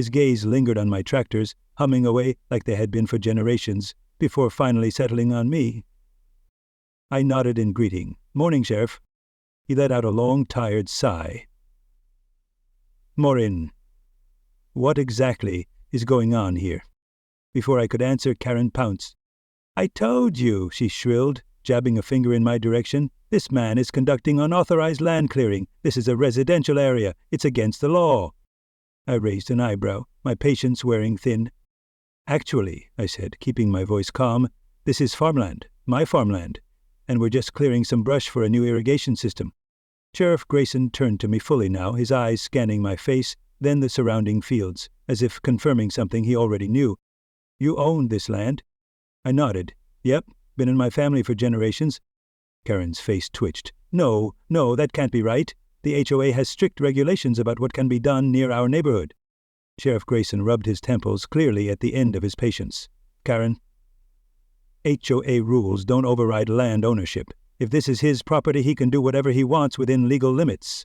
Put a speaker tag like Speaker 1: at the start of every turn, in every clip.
Speaker 1: His gaze lingered on my tractors, humming away like they had been for generations, before finally settling on me. I nodded in greeting. "Morning, Sheriff." He let out a long, tired sigh. "Morin, what exactly is going on here?" Before I could answer, Karen pounced. "I told you," she shrilled, jabbing a finger in my direction. "This man is conducting unauthorized land clearing. This is a residential area. It's against the law." I raised an eyebrow, my patience wearing thin. "Actually," I said, keeping my voice calm, "this is farmland, my farmland, and we're just clearing some brush for a new irrigation system." Sheriff Grayson turned to me fully now, his eyes scanning my face, then the surrounding fields, as if confirming something he already knew. "You own this land?" I nodded. "Yep, been in my family for generations." Karen's face twitched. No, that can't be right. The HOA has strict regulations about what can be done near our neighborhood." Sheriff Grayson rubbed his temples, clearly at the end of his patience. "Karen, HOA rules don't override land ownership. If this is his property, he can do whatever he wants within legal limits."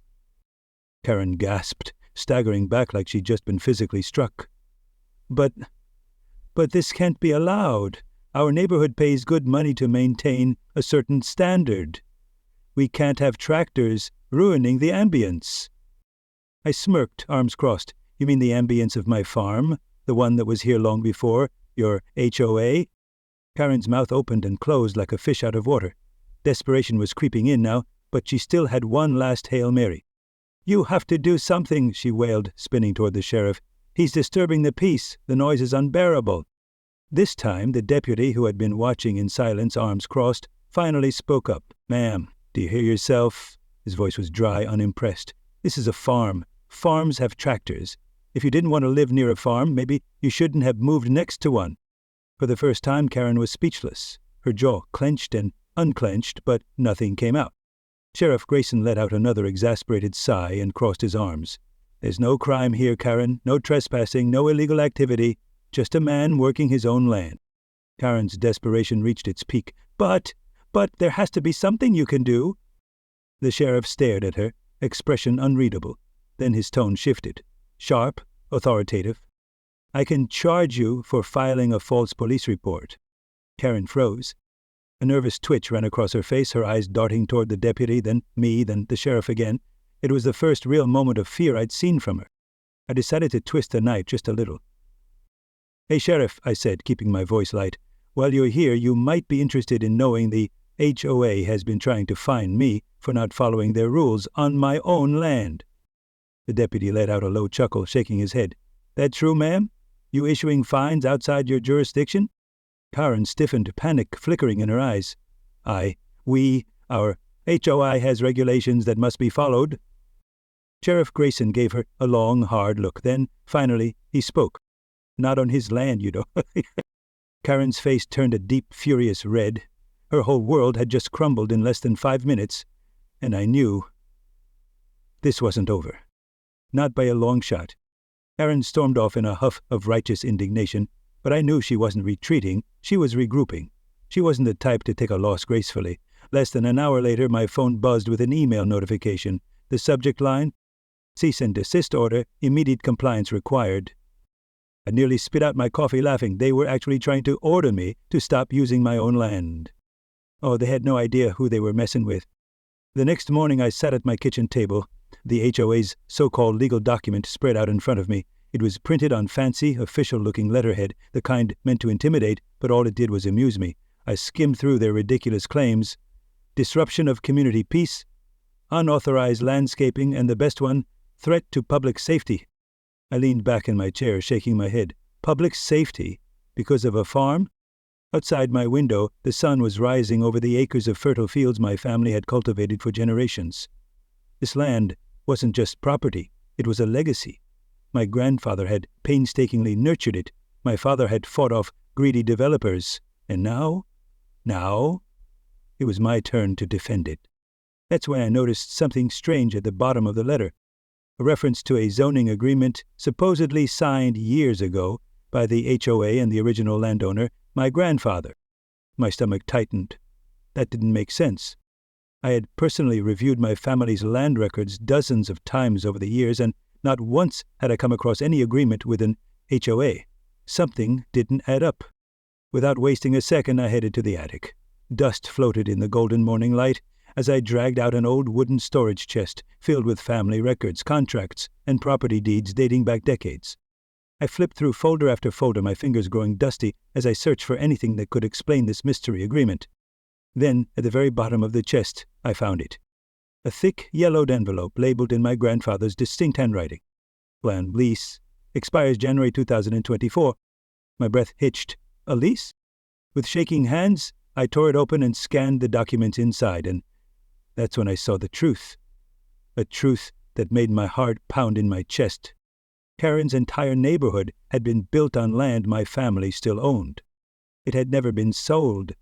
Speaker 1: Karen gasped, staggering back like she'd just been physically struck. But this can't be allowed. Our neighborhood pays good money to maintain a certain standard. We can't have tractors ruining the ambience." I smirked, arms crossed. "You mean the ambience of my farm? The one that was here long before? Your HOA? Karen's mouth opened and closed like a fish out of water. Desperation was creeping in now, but she still had one last Hail Mary. "You have to do something," she wailed, spinning toward the sheriff. "He's disturbing the peace. The noise is unbearable." This time, the deputy, who had been watching in silence, arms crossed, finally spoke up. "Ma'am, do you hear yourself?" His voice was dry, unimpressed. "This is a farm. Farms have tractors. If you didn't want to live near a farm, maybe you shouldn't have moved next to one." For the first time, Karen was speechless. Her jaw clenched and unclenched, but nothing came out. Sheriff Grayson let out another exasperated sigh and crossed his arms. "There's no crime here, Karen. No trespassing, no illegal activity. Just a man working his own land." Karen's desperation reached its peak. But there has to be something you can do." The sheriff stared at her, expression unreadable. Then his tone shifted. Sharp, authoritative. "I can charge you for filing a false police report." Karen froze. A nervous twitch ran across her face, her eyes darting toward the deputy, then me, then the sheriff again. It was the first real moment of fear I'd seen from her. I decided to twist the knife just a little. "Hey, Sheriff," I said, keeping my voice light. "While you're here, you might be interested in knowing the HOA has been trying to fine me for not following their rules on my own land." The deputy let out a low chuckle, shaking his head. "That true, ma'am? You issuing fines outside your jurisdiction?" Karen stiffened, panic flickering in her eyes. Our HOI has regulations that must be followed." Sheriff Grayson gave her a long, hard look. Then, finally, he spoke. "Not on his land, you know." Karen's face turned a deep, furious red. Her whole world had just crumbled in less than 5 minutes, and I knew this wasn't over. Not by a long shot. Karen stormed off in a huff of righteous indignation, but I knew she wasn't retreating, she was regrouping. She wasn't the type to take a loss gracefully. Less than an hour later, my phone buzzed with an email notification. The subject line, "Cease and desist order, immediate compliance required." I nearly spit out my coffee laughing. They were actually trying to order me to stop using my own land. Oh, they had no idea who they were messing with. The next morning I sat at my kitchen table, the HOA's so-called legal document spread out in front of me. It was printed on fancy, official-looking letterhead, the kind meant to intimidate, but all it did was amuse me. I skimmed through their ridiculous claims. Disruption of community peace, unauthorized landscaping, and the best one, threat to public safety. I leaned back in my chair, shaking my head. Public safety? Because of a farm? Outside my window, the sun was rising over the acres of fertile fields my family had cultivated for generations. This land wasn't just property, it was a legacy. My grandfather had painstakingly nurtured it. My father had fought off greedy developers. And now, it was my turn to defend it. That's when I noticed something strange at the bottom of the letter. A reference to a zoning agreement supposedly signed years ago by the HOA and the original landowner, my grandfather. My stomach tightened. That didn't make sense. I had personally reviewed my family's land records dozens of times over the years, and Not once had I come across any agreement with an HOA. Something didn't add up. Without wasting a second, I headed to the attic. Dust floated in the golden morning light as I dragged out an old wooden storage chest filled with family records, contracts, and property deeds dating back decades. I flipped through folder after folder, my fingers growing dusty as I searched for anything that could explain this mystery agreement. Then, at the very bottom of the chest, I found it. A thick, yellowed envelope labeled in my grandfather's distinct handwriting. Land lease. Expires January 2024. My breath hitched. A lease? With shaking hands, I tore it open and scanned the documents inside, and that's when I saw the truth. A truth that made my heart pound in my chest. Karen's entire neighborhood had been built on land my family still owned. It had never been sold.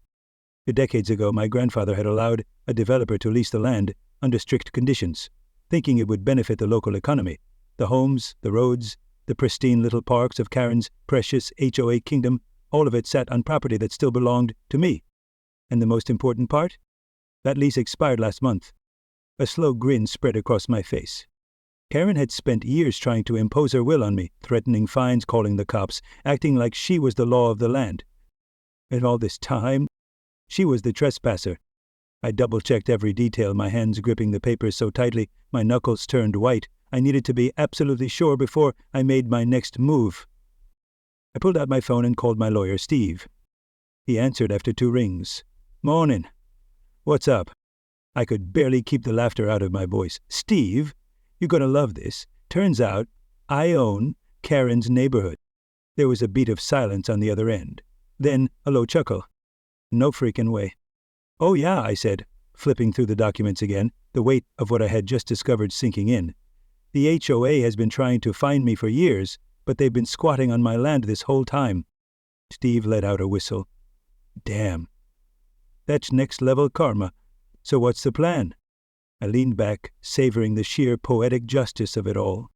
Speaker 1: Decades ago, my grandfather had allowed a developer to lease the land under strict conditions, thinking it would benefit the local economy. The homes, the roads, the pristine little parks of Karen's precious HOA kingdom, all of it sat on property that still belonged to me. And the most important part? That lease expired last month. A slow grin spread across my face. Karen had spent years trying to impose her will on me, threatening fines, calling the cops, acting like she was the law of the land. And all this time, she was the trespasser. I double-checked every detail, my hands gripping the papers so tightly my knuckles turned white. I needed to be absolutely sure before I made my next move. I pulled out my phone and called my lawyer, Steve. He answered after 2 rings. "Morning. What's up?" I could barely keep the laughter out of my voice. "Steve, you're going to love this. Turns out I own Karen's neighborhood." There was a beat of silence on the other end. Then a low chuckle. "No freaking way." "Oh yeah," I said, flipping through the documents again, the weight of what I had just discovered sinking in. "The HOA has been trying to find me for years, but they've been squatting on my land this whole time." Steve let out a whistle. "Damn. That's next-level karma. So what's the plan?" I leaned back, savoring the sheer poetic justice of it all.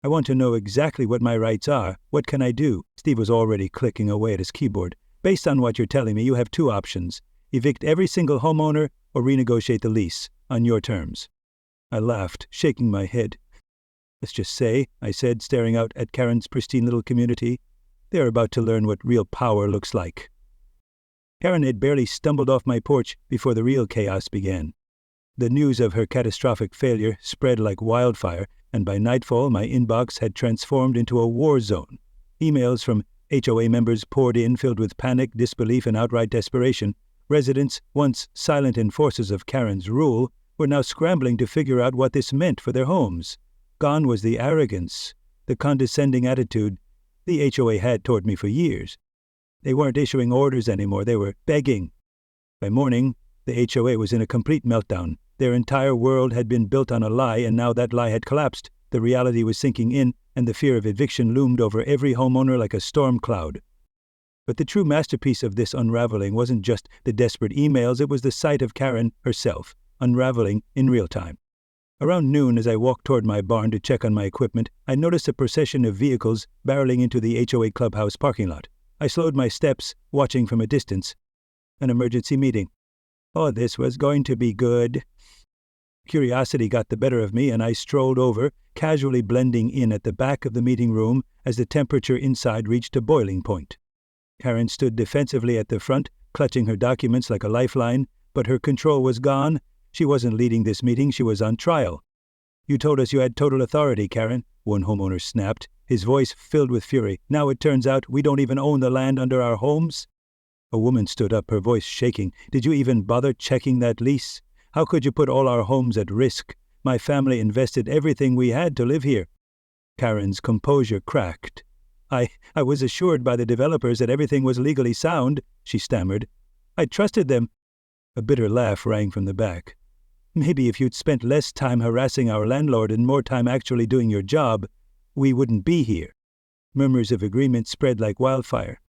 Speaker 1: "I want to know exactly what my rights are. What can I do?" Steve was already clicking away at his keyboard. "Based on what you're telling me, you have 2 options. Evict every single homeowner or renegotiate the lease on your terms." I laughed, shaking my head. "Let's just say," I said, staring out at Karen's pristine little community, "they're about to learn what real power looks like." Karen had barely stumbled off my porch before the real chaos began. The news of her catastrophic failure spread like wildfire, and by nightfall my inbox had transformed into a war zone. Emails from HOA members poured in, filled with panic, disbelief, and outright desperation. Residents, once silent enforcers of Karen's rule, were now scrambling to figure out what this meant for their homes. Gone was the arrogance, the condescending attitude the HOA had toward me for years. They weren't issuing orders anymore, they were begging. By morning, the HOA was in a complete meltdown. Their entire world had been built on a lie, and now that lie had collapsed. The reality was sinking in, and the fear of eviction loomed over every homeowner like a storm cloud. But the true masterpiece of this unraveling wasn't just the desperate emails, it was the sight of Karen herself, unraveling in real time. Around noon, as I walked toward my barn to check on my equipment, I noticed a procession of vehicles barreling into the HOA clubhouse parking lot. I slowed my steps, watching from a distance. An emergency meeting. Oh, this was going to be good. Curiosity got the better of me, and I strolled over, casually blending in at the back of the meeting room as the temperature inside reached a boiling point. Karen stood defensively at the front, clutching her documents like a lifeline, but her control was gone. She wasn't leading this meeting, she was on trial. "You told us you had total authority, Karen," one homeowner snapped, his voice filled with fury. "Now it turns out we don't even own the land under our homes?" A woman stood up, her voice shaking. "Did you even bother checking that lease? How could you put all our homes at risk? My family invested everything we had to live here." Karen's composure cracked. I was assured by the developers that everything was legally sound," she stammered. "I trusted them." A bitter laugh rang from the back. "Maybe if you'd spent less time harassing our landlord and more time actually doing your job, we wouldn't be here." Murmurs of agreement spread like wildfire.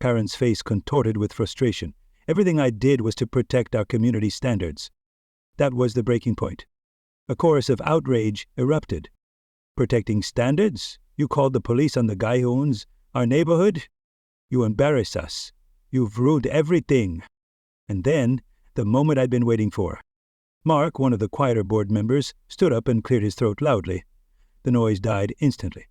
Speaker 1: Karen's face contorted with frustration. Everything I did was to protect our community standards. That was the breaking point. A chorus of outrage erupted. "Protecting standards? You called the police on the guy who owns our neighborhood? You embarrass us. You've ruined everything." And then, the moment I'd been waiting for. Mark, one of the quieter board members, stood up and cleared his throat loudly. The noise died instantly.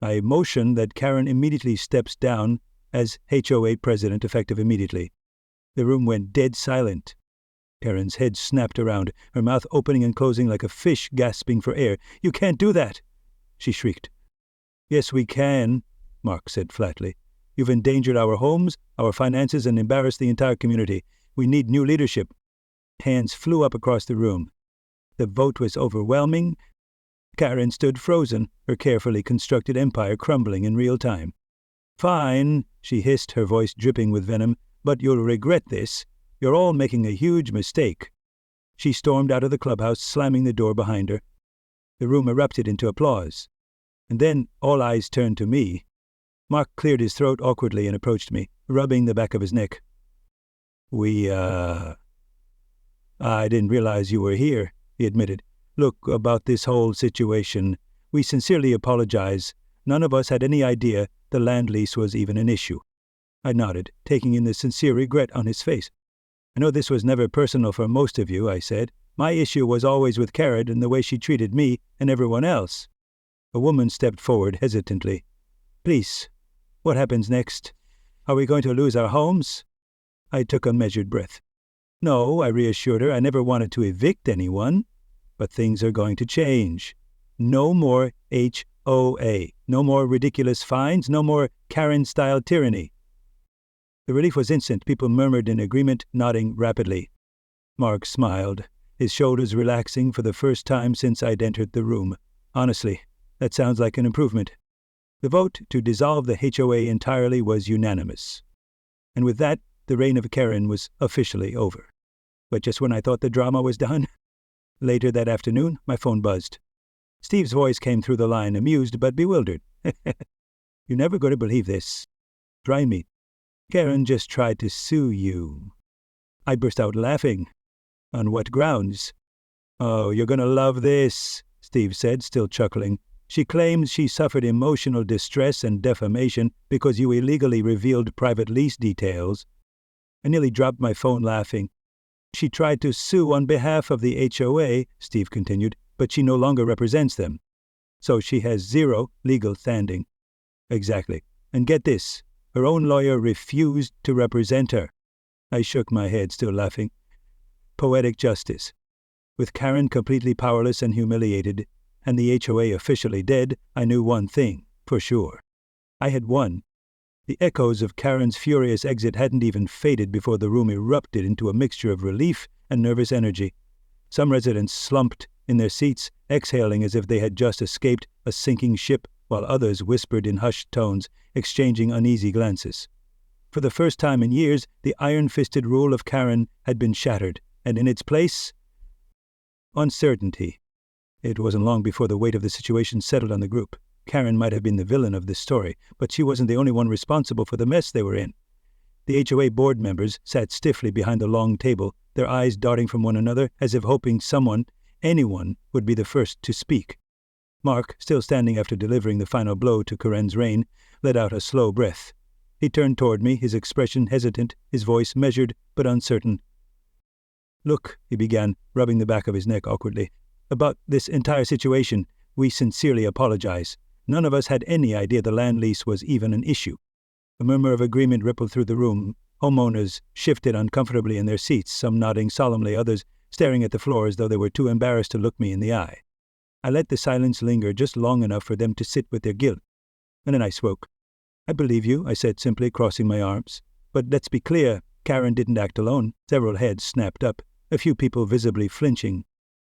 Speaker 1: I motion that Karen immediately steps down as HOA president effective immediately. The room went dead silent. Karen's head snapped around, her mouth opening and closing like a fish gasping for air. "You can't do that!" she shrieked. "Yes, we can," Mark said flatly. "You've endangered our homes, our finances, and embarrassed the entire community. We need new leadership." Hands flew up across the room. The vote was overwhelming. Karen stood frozen, her carefully constructed empire crumbling in real time. "Fine," she hissed, her voice dripping with venom, "but you'll regret this. You're all making a huge mistake." She stormed out of the clubhouse, slamming the door behind her. The room erupted into applause. And then all eyes turned to me. Mark cleared his throat awkwardly and approached me, rubbing the back of his neck. I didn't realize you were here," he admitted. "Look, about this whole situation, we sincerely apologize. None of us had any idea the land lease was even an issue." I nodded, taking in the sincere regret on his face. "I know this was never personal for most of you," I said. "My issue was always with Karen and the way she treated me and everyone else." A woman stepped forward hesitantly. "Please, what happens next? Are we going to lose our homes?" I took a measured breath. "No," I reassured her. "I never wanted to evict anyone. But things are going to change. No more HOA. No more ridiculous fines. No more Karen-style tyranny." The relief was instant. People murmured in agreement, nodding rapidly. Mark smiled, his shoulders relaxing for the first time since I'd entered the room. "Honestly, that sounds like an improvement." The vote to dissolve the HOA entirely was unanimous. And with that, the reign of Karen was officially over. But just when I thought the drama was done, later that afternoon, my phone buzzed. Steve's voice came through the line, amused but bewildered. "You're never going to believe this. Try me. Karen just tried to sue you." I burst out laughing. "On what grounds?" "Oh, you're going to love this," Steve said, still chuckling. "She claims she suffered emotional distress and defamation because you illegally revealed private lease details." I nearly dropped my phone laughing. "She tried to sue on behalf of the HOA," Steve continued, "but she no longer represents them. So she has zero legal standing." "Exactly. And get this, her own lawyer refused to represent her." I shook my head, still laughing. Poetic justice. With Karen completely powerless and humiliated, and the HOA officially dead, I knew one thing, for sure. I had won. The echoes of Karen's furious exit hadn't even faded before the room erupted into a mixture of relief and nervous energy. Some residents slumped in their seats, exhaling as if they had just escaped a sinking ship, while others whispered in hushed tones, exchanging uneasy glances. For the first time in years, the iron-fisted rule of Karen had been shattered, and in its place, uncertainty. It wasn't long before the weight of the situation settled on the group. Karen might have been the villain of this story, but she wasn't the only one responsible for the mess they were in. The HOA board members sat stiffly behind the long table, their eyes darting from one another as if hoping someone, anyone, would be the first to speak. Mark, still standing after delivering the final blow to Karen's reign, let out a slow breath. He turned toward me, his expression hesitant, his voice measured but uncertain. "Look," he began, rubbing the back of his neck awkwardly, "about this entire situation, we sincerely apologize. None of us had any idea the land lease was even an issue." A murmur of agreement rippled through the room. Homeowners shifted uncomfortably in their seats, some nodding solemnly, others staring at the floor as though they were too embarrassed to look me in the eye. I let the silence linger just long enough for them to sit with their guilt. And then I spoke. "I believe you," I said simply, crossing my arms. "But let's be clear, Karen didn't act alone." Several heads snapped up, a few people visibly flinching.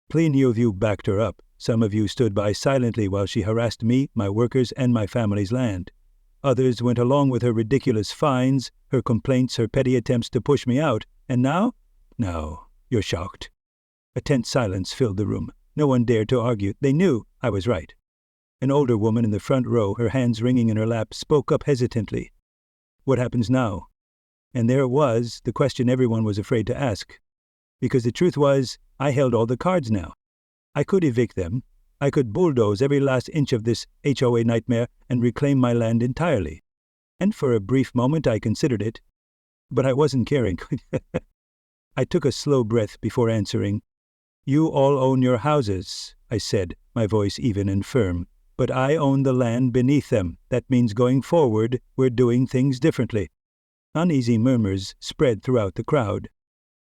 Speaker 1: "Plenty of you backed her up. Some of you stood by silently while she harassed me, my workers, and my family's land. Others went along with her ridiculous fines, her complaints, her petty attempts to push me out. And now? No, you're shocked." A tense silence filled the room. No one dared to argue. They knew I was right. An older woman in the front row, her hands wringing in her lap, spoke up hesitantly. "What happens now?" And there it was, the question everyone was afraid to ask. Because the truth was, I held all the cards now. I could evict them. I could bulldoze every last inch of this HOA nightmare and reclaim my land entirely. And for a brief moment I considered it. But I wasn't caring. I took a slow breath before answering. "You all own your houses," I said, my voice even and firm. But I own the land beneath them. That means going forward, we're doing things differently. Uneasy murmurs spread throughout the crowd.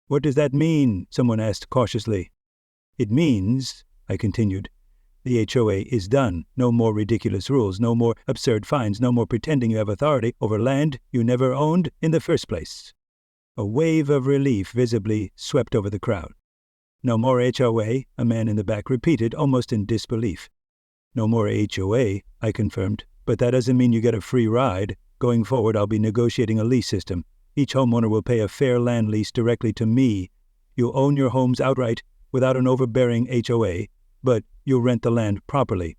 Speaker 1: What does that mean? Someone asked cautiously. It means, I continued, the HOA is done. No more ridiculous rules, no more absurd fines, no more pretending you have authority over land you never owned in the first place. A wave of relief visibly swept over the crowd. No more HOA, a man in the back repeated, almost in disbelief. No more HOA, I confirmed, but that doesn't mean you get a free ride. Going forward, I'll be negotiating a lease system. Each homeowner will pay a fair land lease directly to me. You'll own your homes outright without an overbearing HOA, but you'll rent the land properly.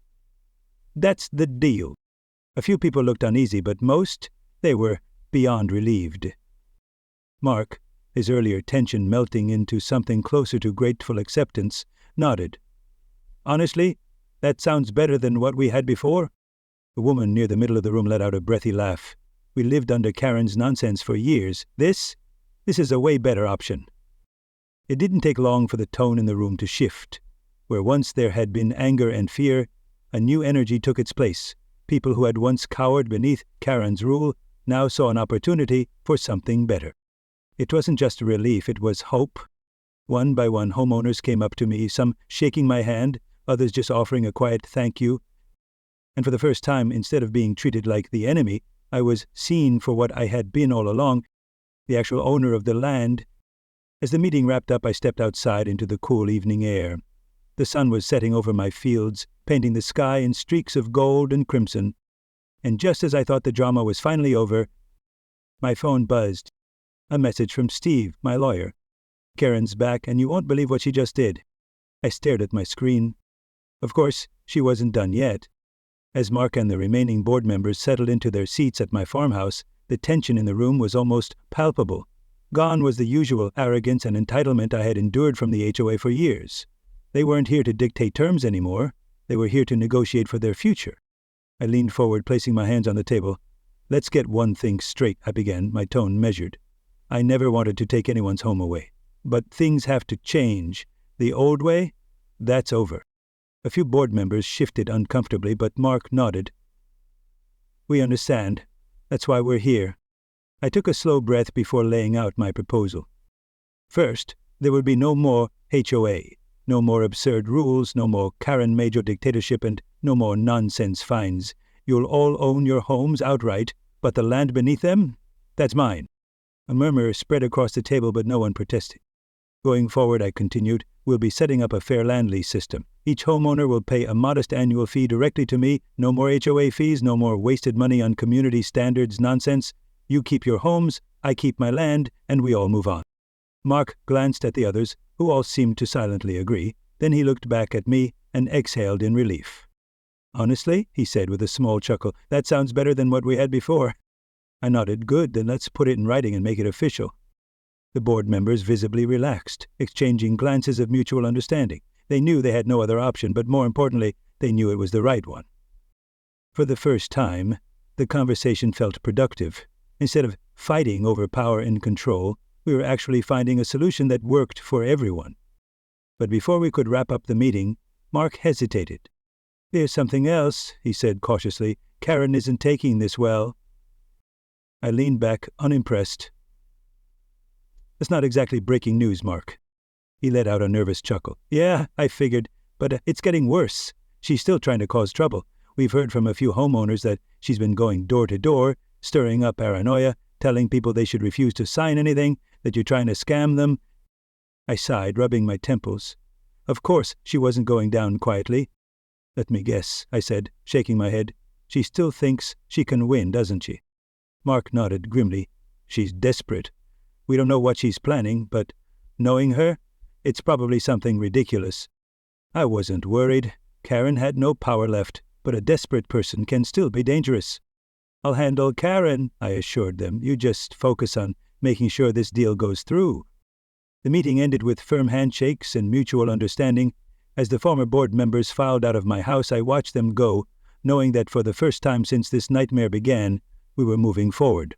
Speaker 1: That's the deal. A few people looked uneasy, but most, they were beyond relieved. Mark, his earlier tension melting into something closer to grateful acceptance, nodded. Honestly, that sounds better than what we had before. The woman near the middle of the room let out a breathy laugh. We lived under Karen's nonsense for years. This is a way better option. It didn't take long for the tone in the room to shift. Where once there had been anger and fear, a new energy took its place. People who had once cowered beneath Karen's rule now saw an opportunity for something better. It wasn't just relief, it was hope. One by one, homeowners came up to me, some shaking my hand, others just offering a quiet thank you. And for the first time, instead of being treated like the enemy, I was seen for what I had been all along, the actual owner of the land. As the meeting wrapped up, I stepped outside into the cool evening air. The sun was setting over my fields, painting the sky in streaks of gold and crimson. And just as I thought the drama was finally over, my phone buzzed. A message from Steve, my lawyer. Karen's back, and you won't believe what she just did. I stared at my screen. Of course, she wasn't done yet. As Mark and the remaining board members settled into their seats at my farmhouse, the tension in the room was almost palpable. Gone was the usual arrogance and entitlement I had endured from the HOA for years. They weren't here to dictate terms anymore. They were here to negotiate for their future. I leaned forward, placing my hands on the table. Let's get one thing straight, I began, my tone measured. I never wanted to take anyone's home away. But things have to change. The old way? That's over. A few board members shifted uncomfortably, but Mark nodded. We understand. That's why we're here. I took a slow breath before laying out my proposal. First, there would be no more HOA, no more absurd rules, no more Karen major dictatorship, and no more nonsense fines. You'll all own your homes outright, but the land beneath them? That's mine. A murmur spread across the table, but no one protested. Going forward, I continued, we'll be setting up a fair land lease system. Each homeowner will pay a modest annual fee directly to me. No more HOA fees, no more wasted money on community standards nonsense. You keep your homes, I keep my land, and we all move on. Mark glanced at the others, who all seemed to silently agree. Then he looked back at me and exhaled in relief. Honestly, he said with a small chuckle, that sounds better than what we had before. I nodded. Good, then let's put it in writing and make it official. The board members visibly relaxed, exchanging glances of mutual understanding. They knew they had no other option, but more importantly, they knew it was the right one. For the first time, the conversation felt productive. Instead of fighting over power and control, we were actually finding a solution that worked for everyone. But before we could wrap up the meeting, Mark hesitated. There's something else, he said cautiously. Karen isn't taking this well. I leaned back, unimpressed. That's not exactly breaking news, Mark. He let out a nervous chuckle. Yeah, I figured, but it's getting worse. She's still trying to cause trouble. We've heard from a few homeowners that she's been going door to door, stirring up paranoia, telling people they should refuse to sign anything, that you're trying to scam them. I sighed, rubbing my temples. Of course, she wasn't going down quietly. Let me guess, I said, shaking my head. She still thinks she can win, doesn't she? Mark nodded grimly. She's desperate. We don't know what she's planning, but knowing her, it's probably something ridiculous. I wasn't worried. Karen had no power left, but a desperate person can still be dangerous. I'll handle Karen, I assured them. You just focus on making sure this deal goes through. The meeting ended with firm handshakes and mutual understanding. As the former board members filed out of my house, I watched them go, knowing that for the first time since this nightmare began, we were moving forward.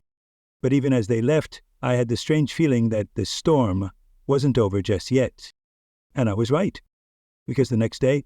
Speaker 1: But even as they left, I had the strange feeling that the storm wasn't over just yet. And I was right, because the next day,